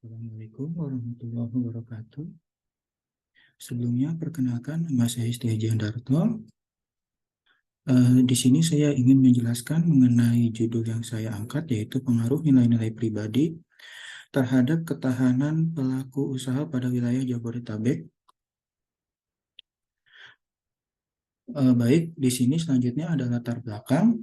Assalamualaikum warahmatullahi wabarakatuh. Sebelumnya, perkenalkan nama saya Setia Darto. Di sini saya ingin menjelaskan mengenai judul yang saya angkat, yaitu pengaruh nilai-nilai pribadi terhadap ketahanan pelaku usaha pada wilayah Jabodetabek. Baik, di sini selanjutnya ada latar belakang.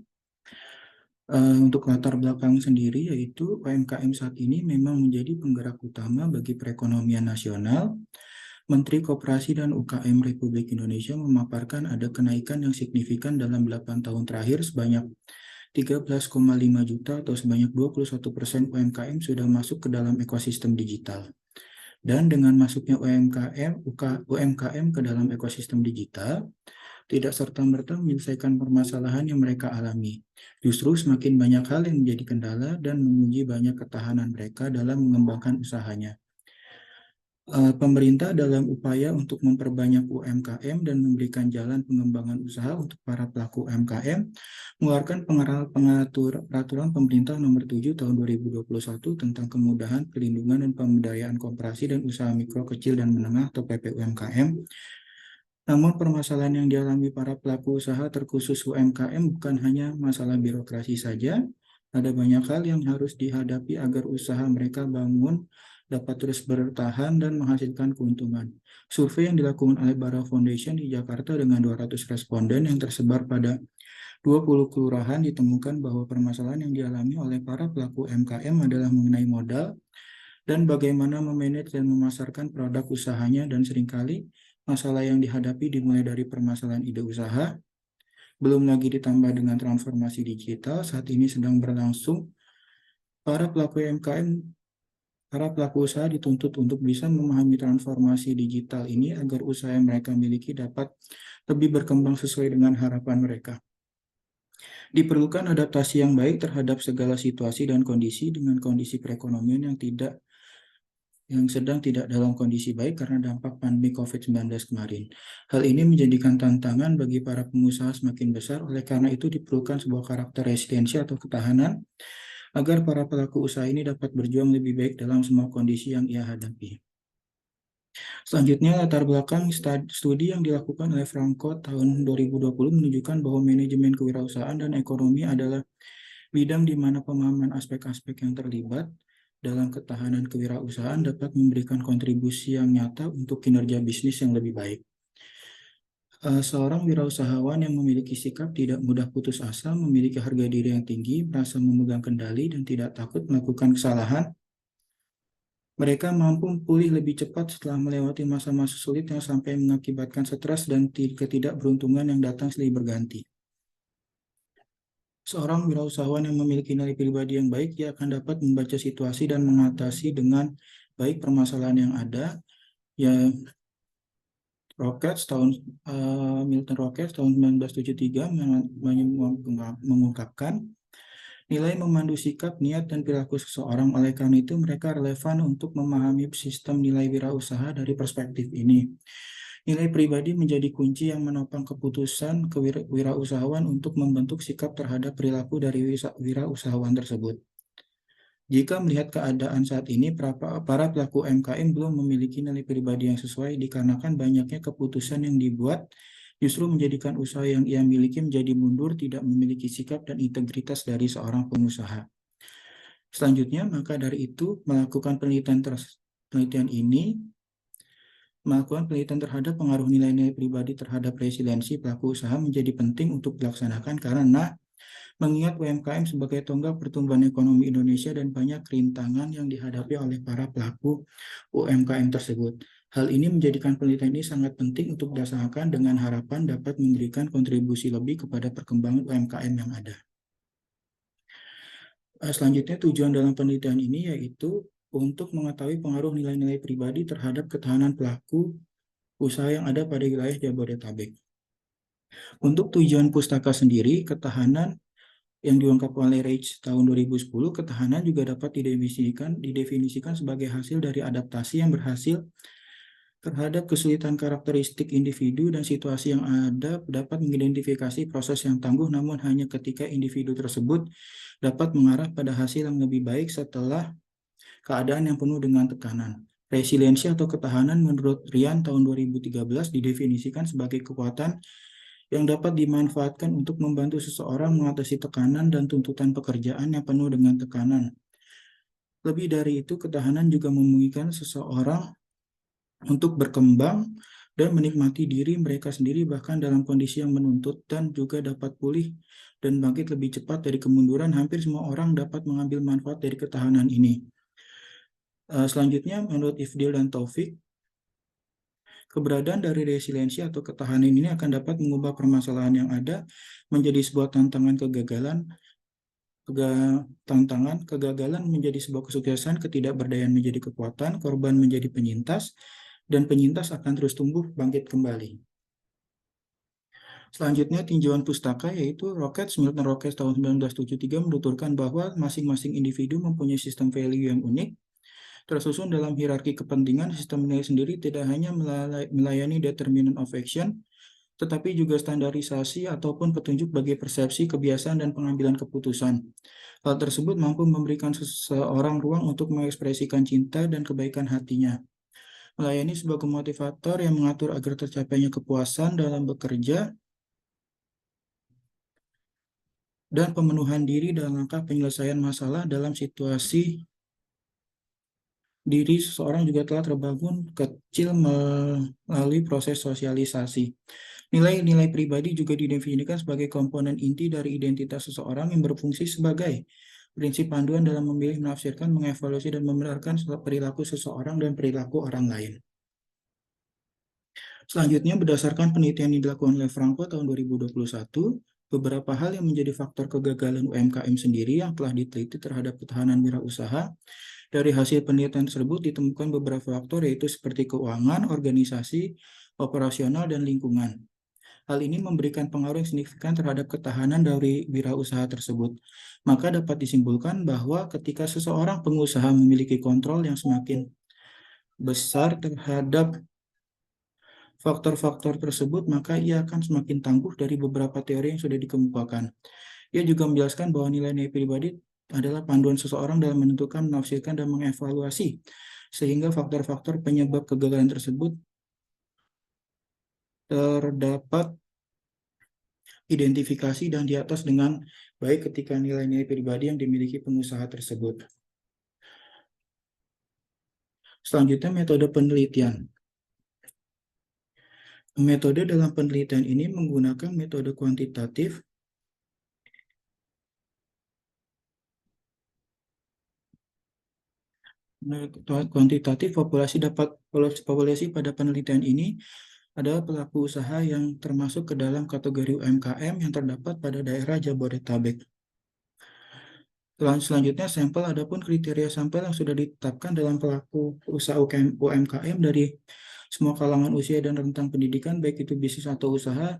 Untuk latar belakang sendiri, yaitu UMKM saat ini memang menjadi penggerak utama bagi perekonomian nasional. Menteri Koperasi dan UKM Republik Indonesia memaparkan ada kenaikan yang signifikan dalam 8 tahun terakhir sebanyak 13,5 juta atau sebanyak 21% UMKM sudah masuk ke dalam ekosistem digital. Dan dengan masuknya UMKM ke dalam ekosistem digital, tidak serta-merta menyelesaikan permasalahan yang mereka alami. Justru semakin banyak hal yang menjadi kendala dan menguji banyak ketahanan mereka dalam mengembangkan usahanya. Pemerintah dalam upaya untuk memperbanyak UMKM dan memberikan jalan pengembangan usaha untuk para pelaku UMKM, mengeluarkan peraturan pemerintah nomor 7 tahun 2021 tentang kemudahan, perlindungan, dan pemberdayaan koperasi dan usaha mikro, kecil, dan menengah atau PPUMKM. Namun permasalahan yang dialami para pelaku usaha terkhusus UMKM bukan hanya masalah birokrasi saja, ada banyak hal yang harus dihadapi agar usaha mereka bangun dapat terus bertahan dan menghasilkan keuntungan. Survei yang dilakukan oleh Bara Foundation di Jakarta dengan 200 responden yang tersebar pada 20 kelurahan ditemukan bahwa permasalahan yang dialami oleh para pelaku UMKM adalah mengenai modal dan bagaimana memanage dan memasarkan produk usahanya, dan seringkali masalah yang dihadapi dimulai dari permasalahan ide usaha, belum lagi ditambah dengan transformasi digital saat ini sedang berlangsung. Para pelaku usaha dituntut untuk bisa memahami transformasi digital ini agar usaha yang mereka miliki dapat lebih berkembang sesuai dengan harapan mereka. Diperlukan adaptasi yang baik terhadap segala situasi dan kondisi dengan kondisi perekonomian yang sedang tidak dalam kondisi baik karena dampak pandemi COVID-19 kemarin. Hal ini menjadikan tantangan bagi para pengusaha semakin besar, oleh karena itu diperlukan sebuah karakter resiliensi atau ketahanan agar para pelaku usaha ini dapat berjuang lebih baik dalam semua kondisi yang ia hadapi. Selanjutnya, latar belakang studi yang dilakukan oleh Franco tahun 2020 menunjukkan bahwa manajemen kewirausahaan dan ekonomi adalah bidang di mana pemahaman aspek-aspek yang terlibat dalam ketahanan kewirausahaan dapat memberikan kontribusi yang nyata untuk kinerja bisnis yang lebih baik. Seorang wirausahawan yang memiliki sikap tidak mudah putus asa, memiliki harga diri yang tinggi, merasa memegang kendali, dan tidak takut melakukan kesalahan, mereka mampu pulih lebih cepat setelah melewati masa-masa sulit yang sampai mengakibatkan stres dan ketidakberuntungan yang datang silih berganti. Seorang wirausahawan yang memiliki nilai pribadi yang baik, ia akan dapat membaca situasi dan mengatasi dengan baik permasalahan yang ada. Ya, Milton Rockets tahun 1973 mengungkapkan nilai memandu sikap, niat, dan perilaku seseorang. Oleh karena itu, mereka relevan untuk memahami sistem nilai wirausaha dari perspektif ini. Nilai pribadi menjadi kunci yang menopang keputusan kewirausahawan untuk membentuk sikap terhadap perilaku dari wirausahawan tersebut. Jika melihat keadaan saat ini, para pelaku UMKM belum memiliki nilai pribadi yang sesuai dikarenakan banyaknya keputusan yang dibuat justru menjadikan usaha yang ia miliki menjadi mundur, tidak memiliki sikap dan integritas dari seorang pengusaha. Selanjutnya, maka dari itu, melakukan penelitian terhadap pengaruh nilai-nilai pribadi terhadap resiliensi pelaku usaha menjadi penting untuk dilaksanakan karena mengingat UMKM sebagai tonggak pertumbuhan ekonomi Indonesia dan banyak rintangan yang dihadapi oleh para pelaku UMKM tersebut. Hal ini menjadikan penelitian ini sangat penting untuk dilaksanakan dengan harapan dapat memberikan kontribusi lebih kepada perkembangan UMKM yang ada. Selanjutnya, tujuan dalam penelitian ini yaitu untuk mengetahui pengaruh nilai-nilai pribadi terhadap ketahanan pelaku usaha yang ada pada wilayah Jabodetabek. Untuk tujuan pustaka sendiri, ketahanan yang diungkap oleh Reich tahun 2010, ketahanan juga dapat didefinisikan sebagai hasil dari adaptasi yang berhasil terhadap kesulitan karakteristik individu dan situasi yang ada, dapat mengidentifikasi proses yang tangguh, namun hanya ketika individu tersebut dapat mengarah pada hasil yang lebih baik setelah keadaan yang penuh dengan tekanan. Resiliensi atau ketahanan menurut Ryan tahun 2013 didefinisikan sebagai kekuatan yang dapat dimanfaatkan untuk membantu seseorang mengatasi tekanan dan tuntutan pekerjaan yang penuh dengan tekanan. Lebih dari itu, ketahanan juga memungkinkan seseorang untuk berkembang dan menikmati diri mereka sendiri bahkan dalam kondisi yang menuntut, dan juga dapat pulih dan bangkit lebih cepat dari kemunduran. Hampir semua orang dapat mengambil manfaat dari ketahanan ini. Selanjutnya, menurut Ifdil dan Taufik, keberadaan dari resiliensi atau ketahanan ini akan dapat mengubah permasalahan yang ada menjadi sebuah kegagalan menjadi sebuah kesuksesan, ketidakberdayaan menjadi kekuatan, korban menjadi penyintas, dan penyintas akan terus tumbuh bangkit kembali. Selanjutnya, tinjauan pustaka yaitu Rockets, Milton Rockets tahun 1973 menuturkan bahwa masing-masing individu mempunyai sistem value yang unik, tersusun dalam hierarki kepentingan. Sistem nilai sendiri tidak hanya melayani determinant of action, tetapi juga standarisasi ataupun petunjuk bagi persepsi, kebiasaan, dan pengambilan keputusan. Hal tersebut mampu memberikan seseorang ruang untuk mengekspresikan cinta dan kebaikan hatinya, melayani sebagai motivator yang mengatur agar tercapainya kepuasan dalam bekerja, dan pemenuhan diri dalam langkah penyelesaian masalah. Dalam situasi diri seseorang juga telah terbangun kecil melalui proses sosialisasi. Nilai-nilai pribadi juga didefinisikan sebagai komponen inti dari identitas seseorang yang berfungsi sebagai prinsip panduan dalam memilih, menafsirkan, mengevaluasi, dan membenarkan perilaku seseorang dan perilaku orang lain. Selanjutnya, berdasarkan penelitian yang dilakukan oleh Franco tahun 2021, beberapa hal yang menjadi faktor kegagalan UMKM sendiri yang telah diteliti terhadap ketahanan wirausaha. Dari hasil penelitian tersebut ditemukan beberapa faktor, yaitu seperti keuangan, organisasi, operasional, dan lingkungan. Hal ini memberikan pengaruh yang signifikan terhadap ketahanan dari wirausaha tersebut. Maka dapat disimpulkan bahwa ketika seseorang pengusaha memiliki kontrol yang semakin besar terhadap faktor-faktor tersebut, maka ia akan semakin tangguh dari beberapa teori yang sudah dikemukakan. Ia juga menjelaskan bahwa nilai-nilai pribadi adalah panduan seseorang dalam menentukan, menafsirkan, dan mengevaluasi, sehingga faktor-faktor penyebab kegagalan tersebut terdapat identifikasi dan di atas dengan baik ketika nilai-nilai pribadi yang dimiliki pengusaha tersebut. Selanjutnya, metode penelitian. Metode dalam penelitian ini menggunakan metode kuantitatif populasi pada penelitian ini adalah pelaku usaha yang termasuk ke dalam kategori UMKM yang terdapat pada daerah Jabodetabek. Selanjutnya, sampel. Adapun kriteria sampel yang sudah ditetapkan dalam pelaku usaha UMKM dari semua kalangan usia dan rentang pendidikan, baik itu bisnis atau usaha,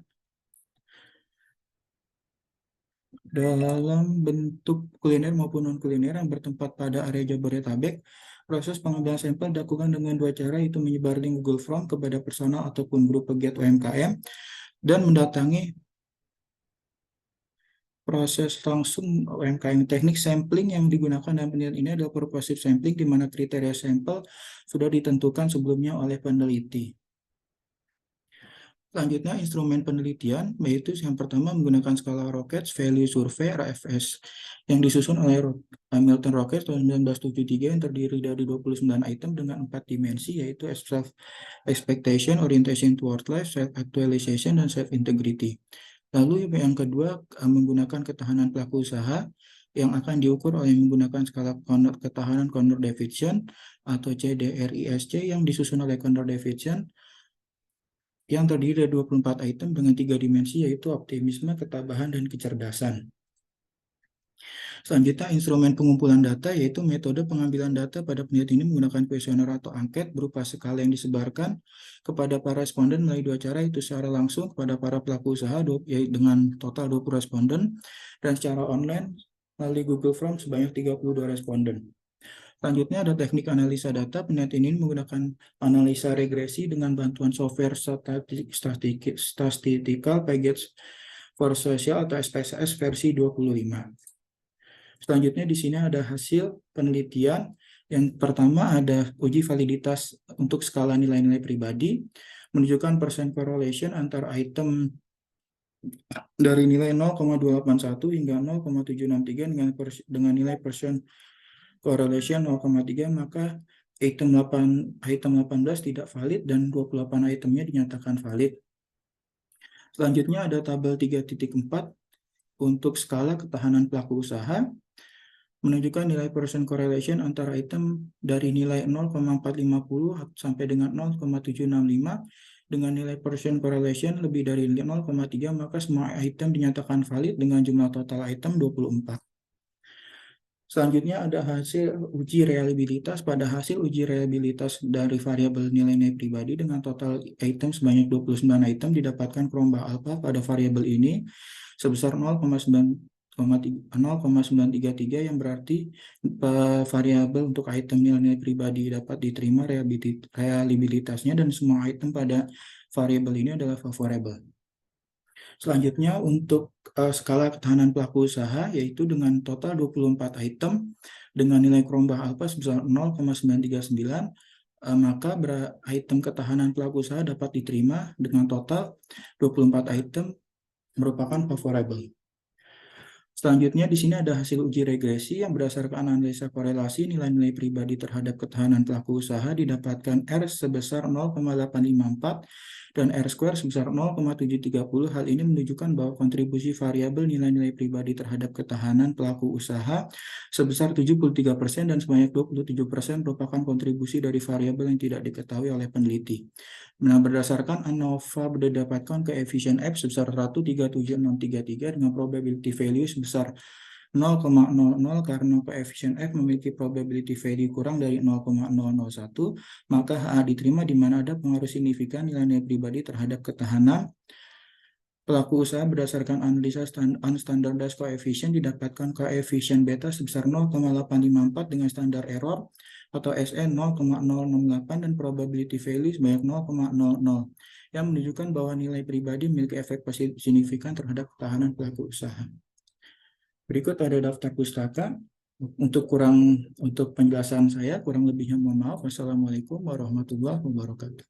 dalam bentuk kuliner maupun non-kuliner yang bertempat pada area Jabodetabek. Proses pengambilan sampel dilakukan dengan dua cara, yaitu menyebar link Google Form kepada personal ataupun grup pegiat UMKM, dan mendatangi proses langsung UMKM. Teknik sampling yang digunakan dalam penelitian ini adalah purposive sampling, di mana kriteria sampel sudah ditentukan sebelumnya oleh peneliti. Selanjutnya, instrumen penelitian, yaitu yang pertama menggunakan skala Rockets Value Survey (RFS) yang disusun oleh Milton Rockets tahun 1973, yang terdiri dari 29 item dengan 4 dimensi, yaitu self-expectation, orientation toward life, self-actualization, dan self-integrity. Lalu yang kedua, menggunakan ketahanan pelaku usaha yang akan diukur oleh menggunakan skala ketahanan Condor-Davidson atau CDRISC yang disusun oleh Condor-Davidson, yang terdiri dari 24 item dengan 3 dimensi, yaitu optimisme, ketabahan, dan kecerdasan. Selanjutnya, instrumen pengumpulan data, yaitu metode pengambilan data pada penelitian ini menggunakan kuesioner atau angket berupa skala yang disebarkan kepada para responden melalui dua cara, yaitu secara langsung kepada para pelaku usaha dengan total 20 responden, dan secara online melalui Google Form sebanyak 32 responden. Selanjutnya ada teknik analisa data. Penelitian ini menggunakan analisa regresi dengan bantuan software Statistical Package for Social atau SPSS versi 25. Selanjutnya di sini ada hasil penelitian Yang pertama ada uji validitas untuk skala nilai-nilai pribadi, menunjukkan persen correlation antara item dari nilai 0,281 hingga 0,763 dengan nilai persen correlation 0,3, maka item 18 tidak valid dan 28 itemnya dinyatakan valid. Selanjutnya ada tabel 3.4 untuk skala ketahanan pelaku usaha, menunjukkan nilai percent correlation antara item dari nilai 0,450 sampai dengan 0,765 dengan nilai percent correlation lebih dari 0,3, maka semua item dinyatakan valid dengan jumlah total item 24. Selanjutnya ada hasil uji reliabilitas. Pada hasil uji reliabilitas dari variabel nilai-nilai pribadi dengan total item sebanyak 29 item didapatkan perubahan alfa pada variabel ini sebesar 0,933, yang berarti variabel untuk item nilai-nilai pribadi dapat diterima reliabilitasnya dan semua item pada variabel ini adalah favorable. Selanjutnya untuk skala ketahanan pelaku usaha, yaitu dengan total 24 item dengan nilai Cronbach alpha sebesar 0,939, maka item ketahanan pelaku usaha dapat diterima dengan total 24 item merupakan favorable. Selanjutnya di sini ada hasil uji regresi yang berdasarkan analisa korelasi nilai-nilai pribadi terhadap ketahanan pelaku usaha didapatkan R sebesar 0,854 dan R square sebesar 0,730. Hal ini menunjukkan bahwa kontribusi variabel nilai-nilai pribadi terhadap ketahanan pelaku usaha sebesar 73% dan sebanyak 27% merupakan kontribusi dari variabel yang tidak diketahui oleh peneliti. Nah, berdasarkan ANOVA berdapatkan koefisien F sebesar 1,37633 dengan probability value sebesar 0,00 karena koefisien F memiliki probability value kurang dari 0,001, maka HA diterima di mana ada pengaruh signifikan nilai-nilai pribadi terhadap ketahanan pelaku usaha. Berdasarkan analisa unstandardized coefficient didapatkan koefisien beta sebesar 0,854 dengan standar error atau SN 0,068 dan probability value sebanyak 0,00, yang menunjukkan bahwa nilai pribadi memiliki efek positif signifikan terhadap ketahanan pelaku usaha. Berikut ada daftar pustaka. Untuk penjelasan saya kurang lebihnya mohon maaf. Wassalamualaikum warahmatullahi wabarakatuh.